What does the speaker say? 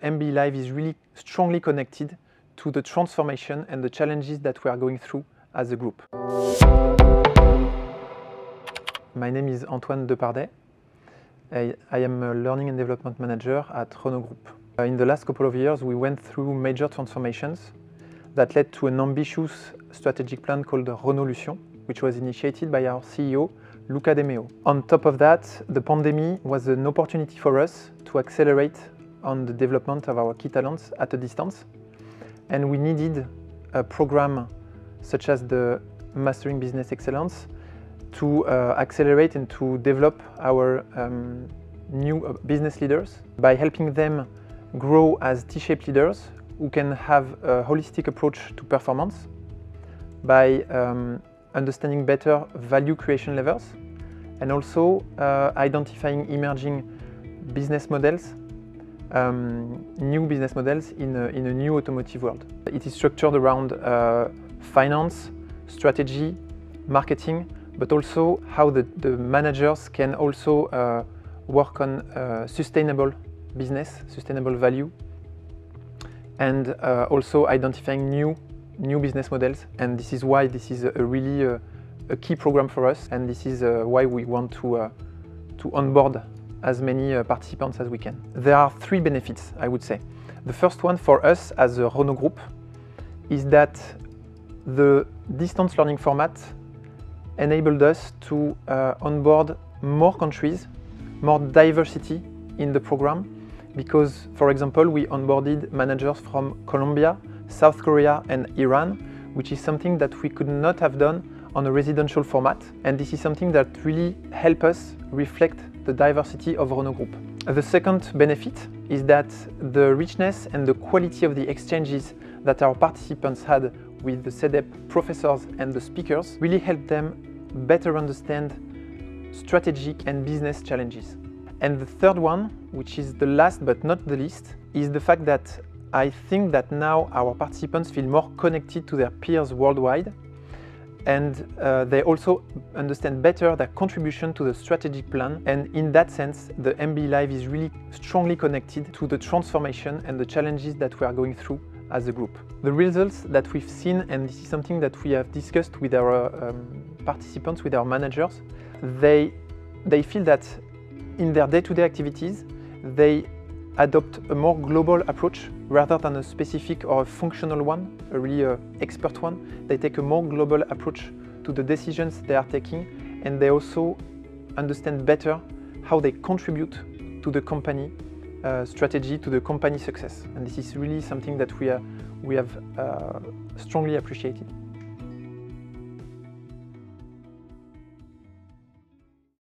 MBE Live is really strongly connected to the transformation and the challenges that we are going through as a group. My name is Antoine Depardet. I am a Learning and Development Manager at Renault Group. In the last couple of years, we went through major transformations that led to an ambitious strategic plan called Renaulution, which was initiated by our CEO, Luca De Meo. On top of that, the pandemic was an opportunity for us to accelerate on the development of our key talents at a distance. And we needed a program such as the Mastering Business Excellence to accelerate and to develop our new business leaders by helping them grow as T-shaped leaders who can have a holistic approach to performance, by understanding better value creation levels, and also identifying emerging business models, new business models in a new automotive world. It is structured around finance, strategy, marketing, but also how the managers can also work on sustainable business, sustainable value, and also identifying new business models. And this is why this is a really a key program for us, and this is why we want to onboard as many participants as we can. There are three benefits, I would say. The first one for us as a Renault Group is that the distance learning format enabled us to onboard more countries, more diversity in the program, because, for example, we onboarded managers from Colombia, South Korea and Iran, which is something that we could not have done on a residential format, and this is something that really helps us reflect the diversity of Renault Group. The second benefit is that the richness and the quality of the exchanges that our participants had with the CEDEP professors and the speakers really helped them better understand strategic and business challenges. And the third one, which is the last but not the least, is the fact that I think that now our participants feel more connected to their peers worldwide, and they also understand better their contribution to the strategic plan. And in that sense, the MBE Live is really strongly connected to the transformation and the challenges that we are going through as a group. The results that we've seen, and this is something that we have discussed with our participants, with our managers, they feel that in their day-to-day activities, they adopt a more global approach rather than a specific or a functional one, a really expert one. They take a more global approach to the decisions they are taking, and they also understand better how they contribute to the company strategy, to the company success. And this is really something that we have strongly appreciated.